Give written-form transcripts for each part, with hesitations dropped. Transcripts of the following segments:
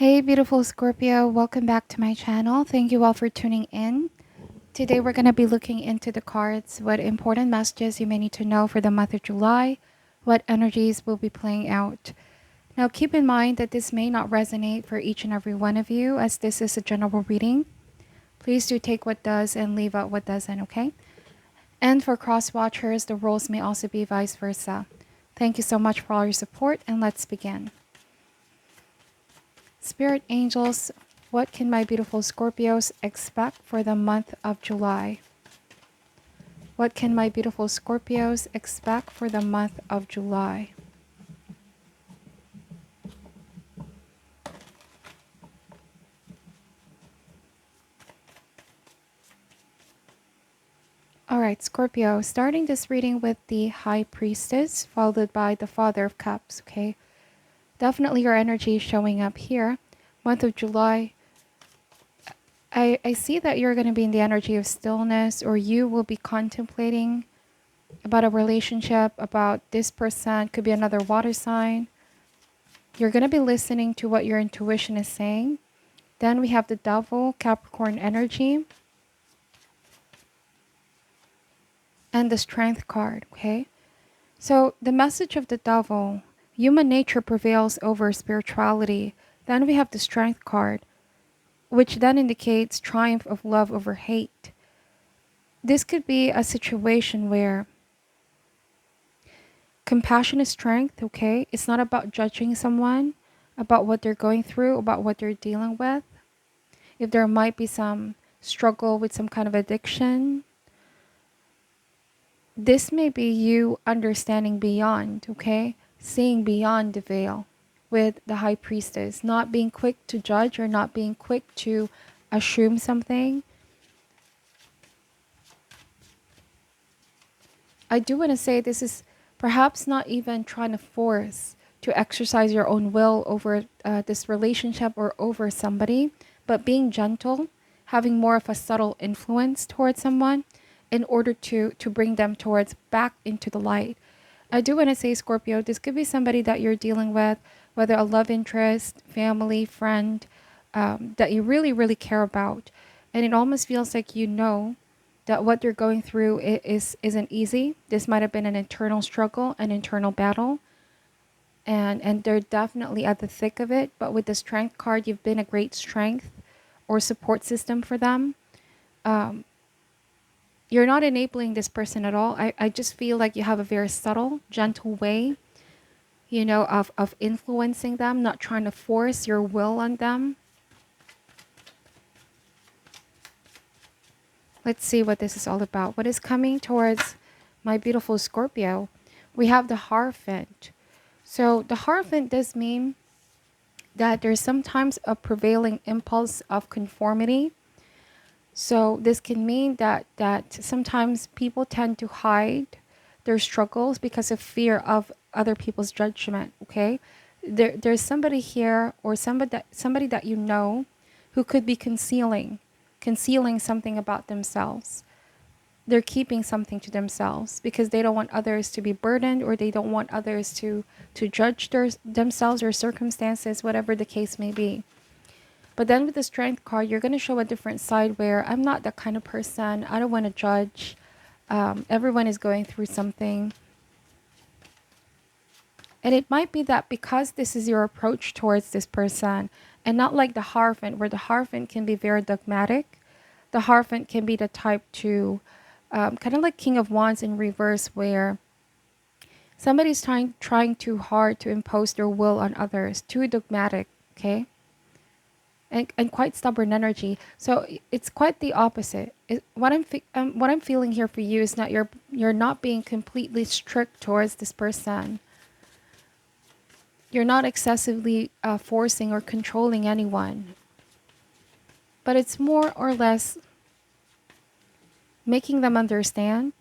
Hey, beautiful Scorpio. Welcome back to my channel. Thank you all for tuning in. Today, we're going to be looking into the cards, what important messages you may need to know for the month of July, what energies will be playing out. Now, keep in mind that this may not resonate for each and every one of you, as this is a general reading. Please do take what does and leave out what doesn't, okay? And for cross watchers, the roles may also be vice versa. Thank you so much for all your support, and let's begin. Spirit angels, what can my beautiful Scorpios expect for the month of July? What can my beautiful Scorpios expect for the month of July? All right, Scorpio, starting this reading with the High Priestess, followed by the Father of Cups, okay? Definitely your energy is showing up here. Month of July, I see that you're going to be in the energy of stillness, or you will be contemplating about a relationship, about this person, could be another water sign. You're going to be listening to what your intuition is saying. Then we have the Devil, Capricorn energy, and the Strength card, okay? So the message of the Devil, human nature prevails over spirituality. Then we have the Strength card, which then indicates triumph of love over hate. This could be a situation where compassion is strength, okay? It's not about judging someone, about what they're going through, about what they're dealing with. If there might be some struggle with some kind of addiction, this may be you understanding beyond, okay? Seeing beyond the veil with the High Priestess, not being quick to judge or not being quick to assume something. I do want to say this is perhaps not even trying to force to exercise your own will over this relationship or over somebody, but being gentle, having more of a subtle influence towards someone in order to bring them towards back into the light. I do want to say, Scorpio, this could be somebody that you're dealing with, whether a love interest, family, friend, that you really, really care about. And it almost feels like you know that what they're going through isn't easy. This might have been an internal struggle, an internal battle. And they're definitely at the thick of it. But with the Strength card, you've been a great strength or support system for them. You're not enabling this person at all. I just feel like you have a very subtle, gentle way, you know, of influencing them, not trying to force your will on them. Let's see what this is all about. What is coming towards my beautiful Scorpio? We have the Hierophant. So the Hierophant does mean that there's sometimes a prevailing impulse of conformity. So this can mean that sometimes people tend to hide their struggles because of fear of other people's judgment, okay? There's somebody here, or somebody that you know, who could be concealing something about themselves. They're keeping something to themselves because they don't want others to be burdened, or they don't want others to judge themselves or circumstances, whatever the case may be. But then with the Strength card, you're going to show a different side where I'm not that kind of person. I don't want to judge. Everyone is going through something. And it might be that because this is your approach towards this person, and not like the Hierophant, where the Hierophant can be very dogmatic. The Hierophant can be the type to, kind of like King of Wands in reverse, where somebody's trying too hard to impose their will on others, too dogmatic, okay? And quite stubborn energy. So it's quite the opposite. What I'm feeling here for you is not you're not being completely strict towards this person. You're not excessively forcing or controlling anyone. But it's more or less making them understand,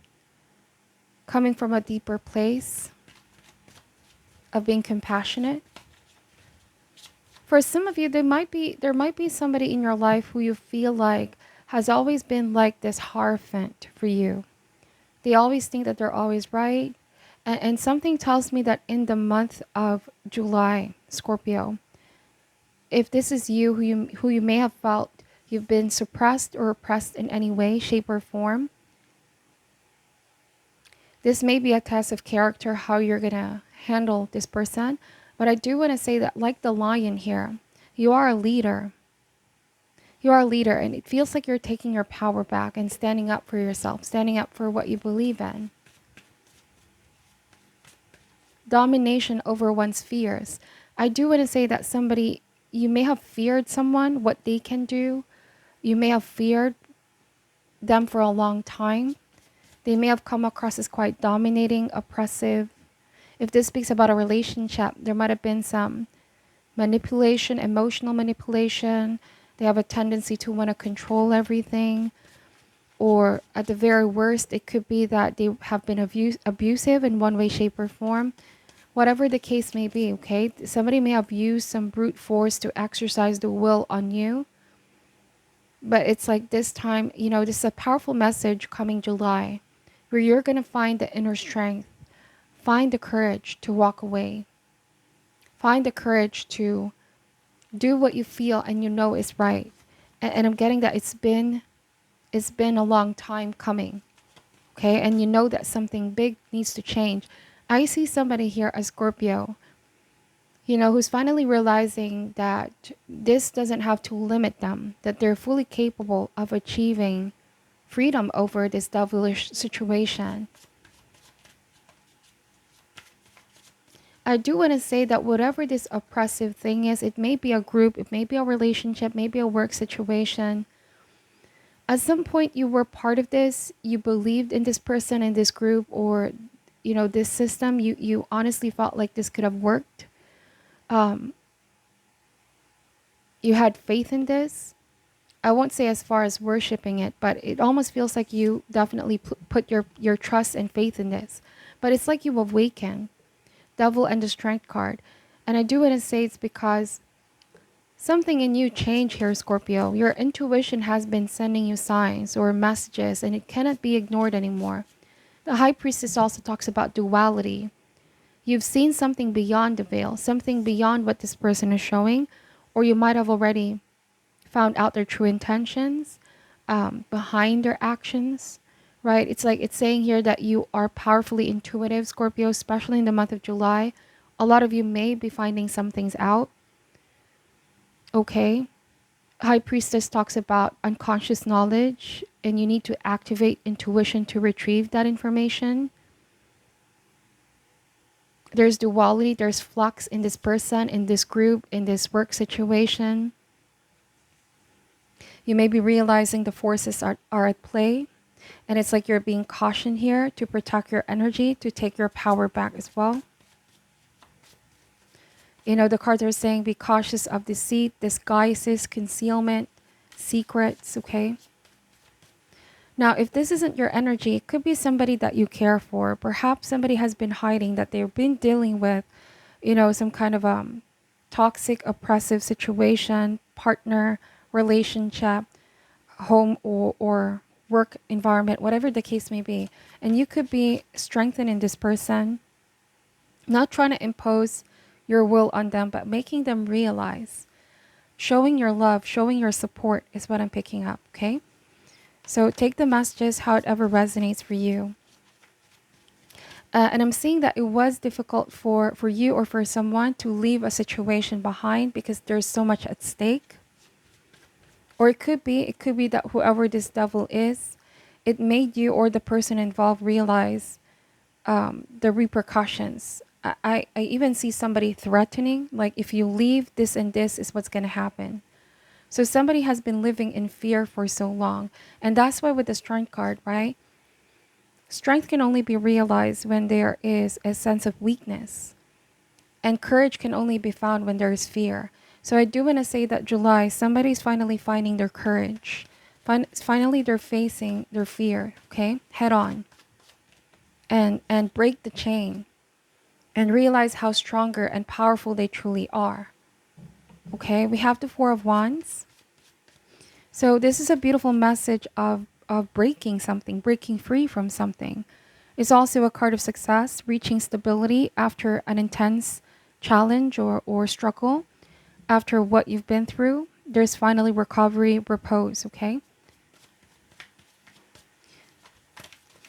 coming from a deeper place of being compassionate. For some of you, there might be somebody in your life who you feel like has always been like this Hierophant for you. They always think that they're always right. And something tells me that in the month of July, Scorpio, if this is you who you may have felt you've been suppressed or oppressed in any way, shape, or form, this may be a test of character, how you're gonna handle this person. But I do want to say that, like the lion here, you are a leader. You are a leader, and it feels like you're taking your power back and standing up for yourself, standing up for what you believe in. Domination over one's fears. I do want to say that somebody, you may have feared someone, what they can do. You may have feared them for a long time. They may have come across as quite dominating, oppressive. If this speaks about a relationship, there might have been some manipulation, emotional manipulation. They have a tendency to want to control everything. Or at the very worst, it could be that they have been abusive in one way, shape, or form. Whatever the case may be, okay? Somebody may have used some brute force to exercise the will on you. But it's like this time, this is a powerful message coming July, where you're going to find the inner strength, find the courage to walk away, find the courage to do what you feel and you know is right. And I'm getting that it's been a long time coming, okay? And you know that something big needs to change. I see somebody here, a Scorpio, who's finally realizing that this doesn't have to limit them, that they're fully capable of achieving freedom over this devilish situation. I do want to say that whatever this oppressive thing is, it may be a group, it may be a relationship, maybe a work situation. At some point you were part of this, you believed in this person, in this group, or this system. You honestly felt like this could have worked. You had faith in this. I won't say as far as worshiping it, but it almost feels like you definitely put your trust and faith in this. But it's like you awaken. Devil and the Strength card. And I do want to say it's because something in you changed here, Scorpio. Your intuition has been sending you signs or messages, and it cannot be ignored anymore. The High Priestess also talks about duality. You've seen something beyond the veil, something beyond what this person is showing, or you might have already found out their true intentions behind their actions, right? It's like it's saying here that you are powerfully intuitive, Scorpio, especially in the month of July. A lot of you may be finding some things out. Okay. High Priestess talks about unconscious knowledge, and you need to activate intuition to retrieve that information. There's duality, there's flux in this person, in this group, in this work situation. You may be realizing the forces are at play, and it's like you're being cautioned here to protect your energy, to take your power back as well. The cards are saying be cautious of deceit, disguises, concealment, secrets, okay? Now, if this isn't your energy, it could be somebody that you care for. Perhaps somebody has been hiding, that they've been dealing with, some kind of toxic, oppressive situation, partner, relationship, home or work environment, whatever the case may be. And you could be strengthening this person, not trying to impose your will on them, but making them realize, showing your love, showing your support is what I'm picking up, okay? So take the messages however resonates for you. And I'm seeing that it was difficult for you or for someone to leave a situation behind because there's so much at stake. Or it could be that whoever this devil is, it made you or the person involved realize the repercussions. I even see somebody threatening, like if you leave, this and this is what's going to happen. So somebody has been living in fear for so long. And that's why with the Strength card, right? Strength can only be realized when there is a sense of weakness. And courage can only be found when there is fear. So I do want to say that July, somebody's finally finding their courage. Finally, they're facing their fear, okay? Head on. And break the chain. And realize how stronger and powerful they truly are. Okay, we have the Four of Wands. So this is a beautiful message of breaking something, breaking free from something. It's also a card of success, reaching stability after an intense challenge or struggle. after what you've been through, there's finally recovery, repose, okay?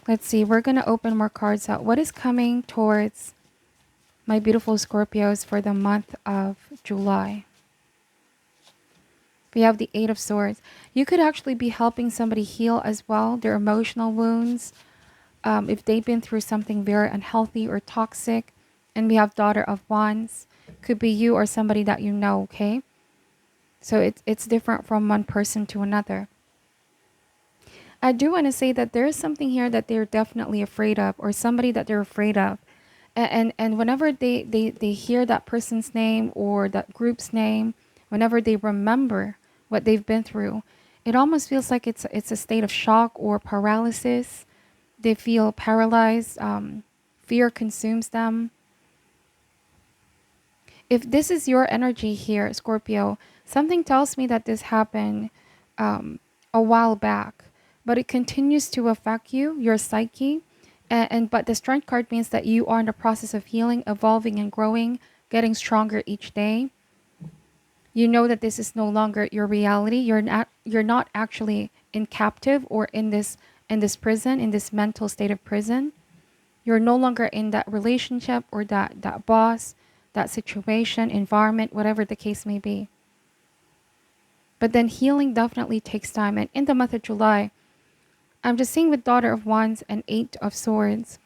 Let's see, we're going to open more cards out. What is coming towards my beautiful Scorpios for the month of July? We have the Eight of Swords. You could actually be helping somebody heal as well, their emotional wounds, if they've been through something very unhealthy or toxic. And we have Daughter of Wands. Could be you or somebody that you know, okay? So it's different from one person to another. I do want to say that there is something here that they're definitely afraid of, or somebody that they're afraid of. And whenever they hear that person's name or that group's name, whenever they remember what they've been through, it almost feels like it's a state of shock or paralysis. They feel paralyzed. Fear consumes them. If this is your energy here, Scorpio, something tells me that this happened a while back, but it continues to affect you, your psyche. But the Strength card means that you are in the process of healing, evolving and growing, getting stronger each day. You know that this is no longer your reality. You're not actually in captive or in this prison, in this mental state of prison. You're no longer in that relationship or that boss, that situation, environment, whatever the case may be. But then healing definitely takes time. And in the month of July, I'm just seeing with Daughter of Wands and Eight of Swords.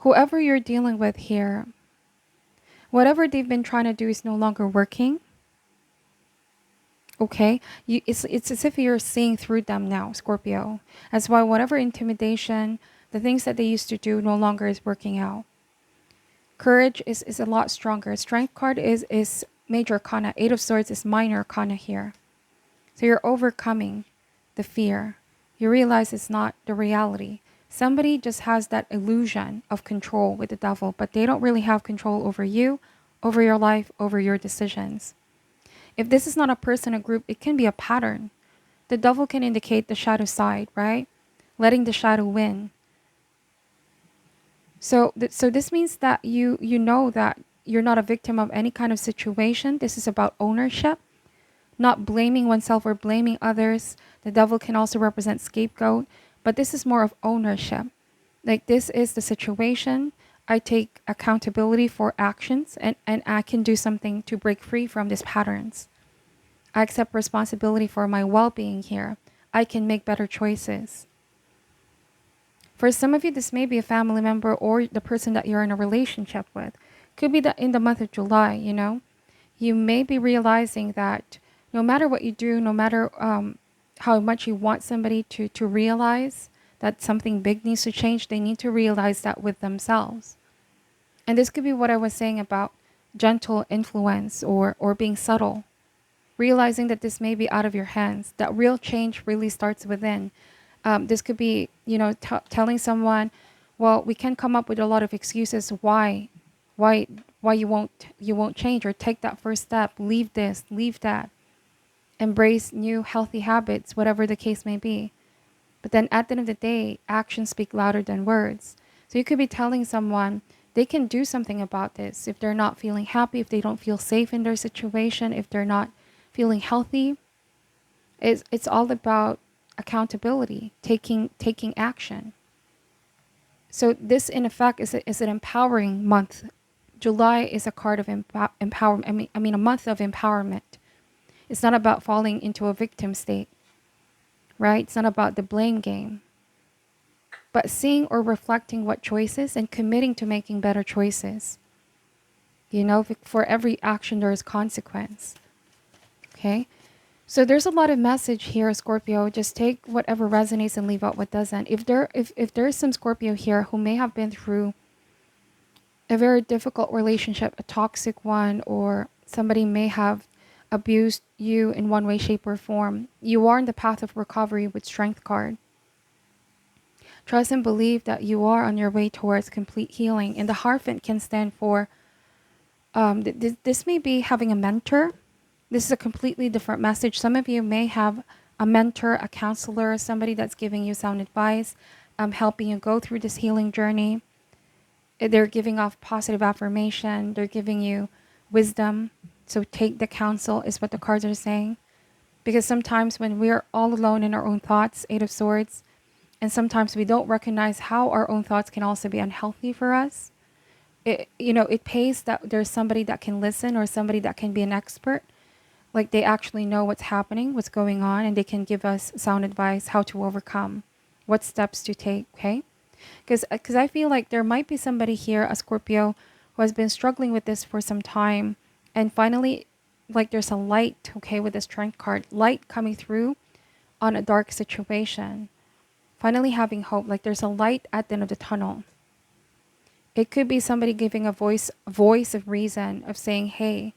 Whoever you're dealing with here, whatever they've been trying to do is no longer working. Okay? It's as if you're seeing through them now, Scorpio. That's why whatever intimidation, the things that they used to do no longer is working out. Courage is a lot stronger. Strength card is major arcana. Eight of Swords is minor arcana here. So you're overcoming the fear. You realize it's not the reality. Somebody just has that illusion of control with the devil, but they don't really have control over you, over your life, over your decisions. If this is not a person, a group, it can be a pattern. The devil can indicate the shadow side, right? Letting the shadow win. So this means that you know that you're not a victim of any kind of situation. This is about ownership, not blaming oneself or blaming others. The devil can also represent scapegoat, but this is more of ownership. Like, this is the situation. I take accountability for actions and I can do something to break free from these patterns. I accept responsibility for my well-being here. I can make better choices. For some of you, this may be a family member or the person that you're in a relationship with. Could be that in the month of July, you know, you may be realizing that no matter what you do, no matter how much you want somebody to realize that something big needs to change, they need to realize that with themselves. And this could be what I was saying about gentle influence or being subtle. Realizing that this may be out of your hands, that real change really starts within. This could be, you know, telling someone, well, we can come up with a lot of excuses why you won't change, or take that first step, leave this, leave that, embrace new healthy habits, whatever the case may be. But then at the end of the day, actions speak louder than words. So you could be telling someone they can do something about this if they're not feeling happy, if they don't feel safe in their situation, if they're not feeling healthy. It's all about accountability, taking action. So this, in effect, is an empowering month. July is a card of empowerment. I mean, a month of empowerment. It's not about falling into a victim state, right? It's not about the blame game, but seeing or reflecting what choices and committing to making better choices. You know, for every action there is consequence. Okay. So there's a lot of message here, Scorpio. Just take whatever resonates and leave out what doesn't. If there's some Scorpio here who may have been through a very difficult relationship, a toxic one, or somebody may have abused you in one way, shape, or form, you are in the path of recovery with Strength card. Trust and believe that you are on your way towards complete healing. And the Hierophant can stand for, this may be having a mentor. This is a completely different message. Some of you may have a mentor, a counselor, somebody that's giving you sound advice, helping you go through this healing journey. They're giving off positive affirmation. They're giving you wisdom. So take the counsel is what the cards are saying. Because sometimes when we're all alone in our own thoughts, Eight of Swords, and sometimes we don't recognize how our own thoughts can also be unhealthy for us. It pays that there's somebody that can listen or somebody that can be an expert. Like they actually know what's happening, what's going on, and they can give us sound advice how to overcome, what steps to take, okay? Because I feel like there might be somebody here, a Scorpio, who has been struggling with this for some time. And finally, like there's a light, okay, with the Strength card, light coming through on a dark situation. Finally having hope, like there's a light at the end of the tunnel. It could be somebody giving a voice of reason, of saying, hey,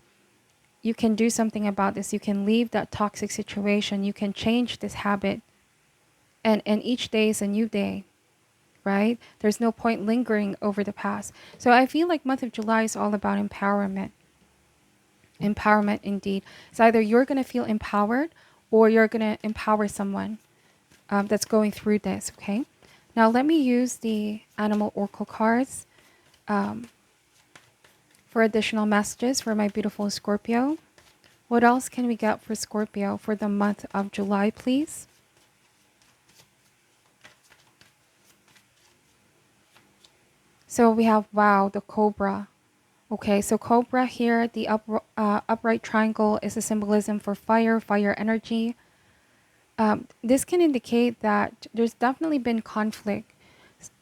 you can do something about this. You can leave that toxic situation. You can change this habit. And each day is a new day, right? There's no point lingering over the past. So I feel like month of July is all about empowerment. Empowerment indeed. It's either you're going to feel empowered or you're going to empower someone that's going through this, okay? Now let me use the animal oracle cards for additional messages for my beautiful Scorpio. What else can we get for Scorpio for the month of July, please? So we have, wow, the Cobra. Okay, so Cobra here, the upright triangle is a symbolism for fire, fire energy. This can indicate that there's definitely been conflict.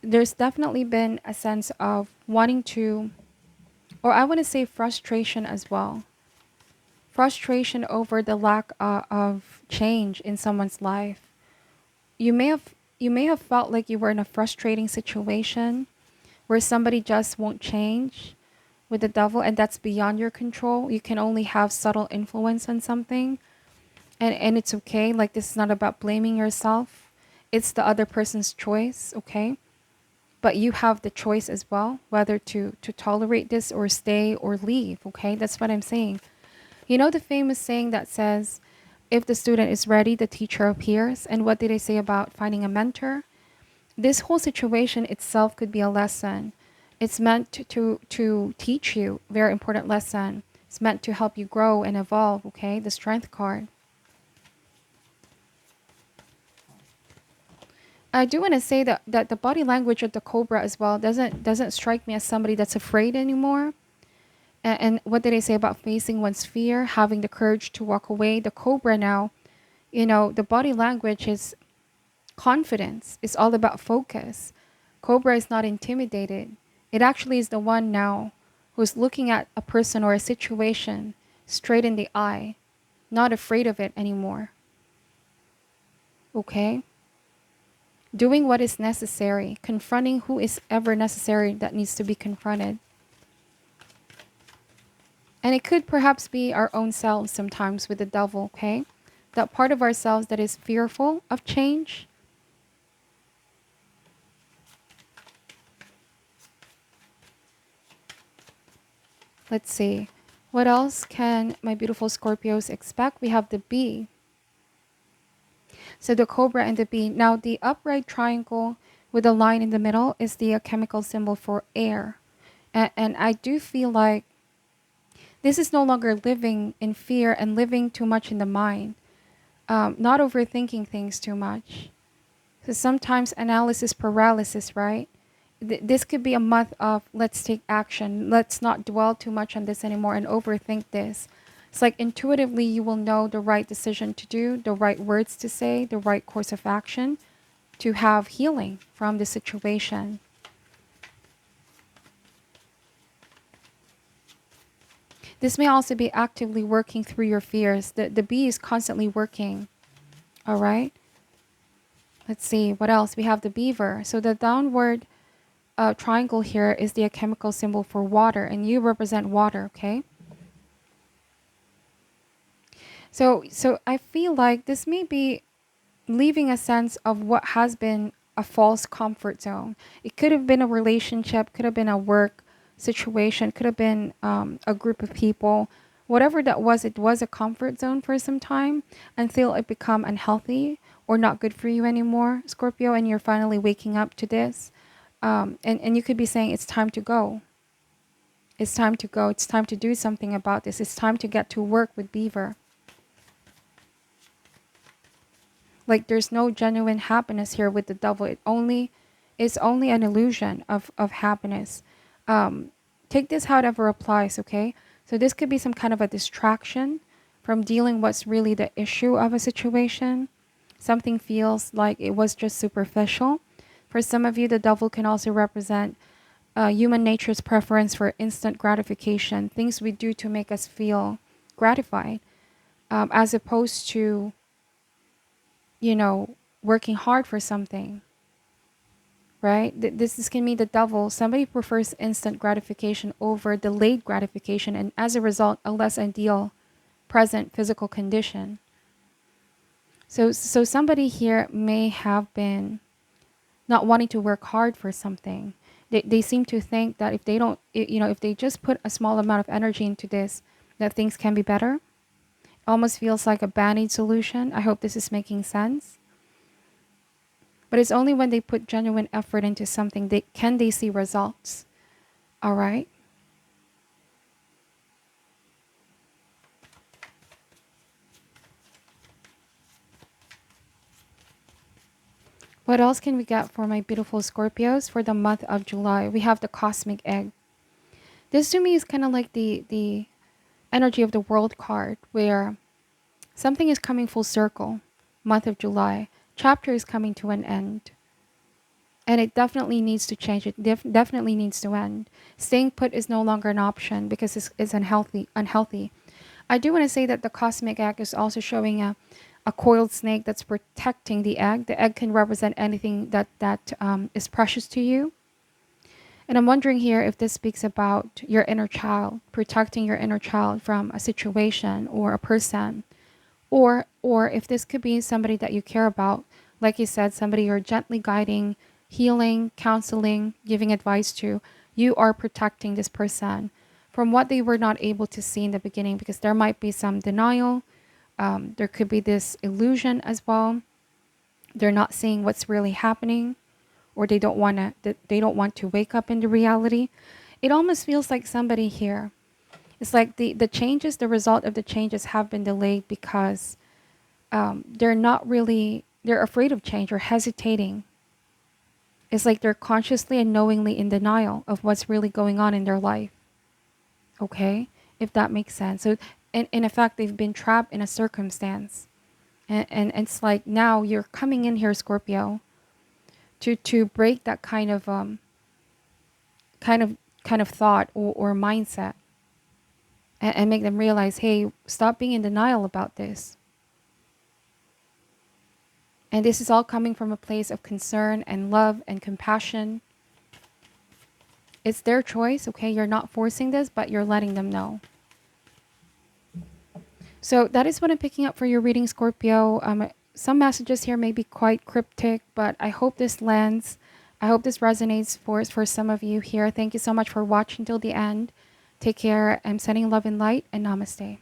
There's definitely been a sense of wanting to, or I want to say frustration as well. Frustration over the lack of change in someone's life. You may have felt like you were in a frustrating situation where somebody just won't change with the devil, and that's beyond your control. You can only have subtle influence on something, and it's okay. Like, this is not about blaming yourself. It's the other person's choice, okay? But you have the choice as well, whether to tolerate this or stay or leave, okay? That's what I'm saying. You know the famous saying that says, if the student is ready, the teacher appears. And what did I say about finding a mentor? This whole situation itself could be a lesson. It's meant to teach you a very important lesson. It's meant to help you grow and evolve, okay? The Strength card. I do want to say that the body language of the Cobra as well doesn't strike me as somebody that's afraid anymore. And what did I say about facing one's fear, having the courage to walk away? The Cobra now, the body language is confidence. It's all about focus. Cobra is not intimidated. It actually is the one now who's looking at a person or a situation straight in the eye, not afraid of it anymore. Okay? Doing what is necessary, confronting who is ever necessary that needs to be confronted. And it could perhaps be our own selves sometimes with the devil, okay? That part of ourselves that is fearful of change. Let's see. What else can my beautiful Scorpios expect? We have the bee. So the Cobra and the bee. Now the upright triangle with a line in the middle is the chemical symbol for air. And I do feel like this is no longer living in fear and living too much in the mind. Not overthinking things too much. So sometimes analysis paralysis, right? This could be a month of let's take action. Let's not dwell too much on this anymore and overthink this. It's like intuitively you will know the right decision to do, the right words to say, the right course of action to have healing from the situation. This may also be actively working through your fears. The bee is constantly working. All right. Let's see what else. We have the beaver. So the downward triangle here is the chemical symbol for water, and you represent water, okay? So I feel like this may be leaving a sense of what has been a false comfort zone. It could have been a relationship, could have been a work situation, could have been a group of people. Whatever that was, it was a comfort zone for some time until it become unhealthy or not good for you anymore, Scorpio, and you're finally waking up to this. And you could be saying it's time to go. It's time to go. It's time to do something about this. It's time to get to work with Beaver. Like there's no genuine happiness here with the devil. It's only an illusion of happiness. Take this however applies, okay? So this could be some kind of a distraction from dealing what's really the issue of a situation. Something feels like it was just superficial. For some of you, the devil can also represent human nature's preference for instant gratification, things we do to make us feel gratified, as opposed to, working hard for something, right? This can mean the devil. Somebody prefers instant gratification over delayed gratification, and as a result, a less ideal present physical condition. So somebody here may have been not wanting to work hard for something. They seem to think that if they don't, if they just put a small amount of energy into this, that things can be better. Almost feels like a band-aid solution. I hope this is making sense. But it's only when they put genuine effort into something they see results. All right? What else can we get for my beautiful Scorpios for the month of July? We have the cosmic egg. This to me is kind of like the energy of the world card, where something is coming full circle. Month of July. Chapter is coming to an end. And it definitely needs to change. It definitely needs to end. Staying put is no longer an option because it's unhealthy. I do want to say that the cosmic egg is also showing a coiled snake that's protecting the egg. The egg can represent anything that is precious to you. And I'm wondering here if this speaks about your inner child, protecting your inner child from a situation or a person, or if this could be somebody that you care about, like you said, somebody you're gently guiding, healing, counseling, giving advice to. You are protecting this person from what they were not able to see in the beginning, because there might be some denial. There could be this illusion as well. They're not seeing what's really happening, or they don't want to wake up into reality. It almost feels like somebody here, it's like the changes, the result of the changes have been delayed because they're afraid of change or hesitating. It's like they're consciously and knowingly in denial of what's really going on in their life. Okay? If that makes sense. So in effect, they've been trapped in a circumstance. And it's like now you're coming in here, Scorpio, to break that kind of thought or mindset, and make them realize, hey, stop being in denial about this. And this is all coming from a place of concern and love and compassion. It's their choice, okay? You're not forcing this, but you're letting them know. So that is what I'm picking up for your reading, Scorpio. Some messages here may be quite cryptic, but I hope this lands. I hope this resonates for some of you here. Thank you so much for watching till the end. Take care. I'm sending love and light, and namaste.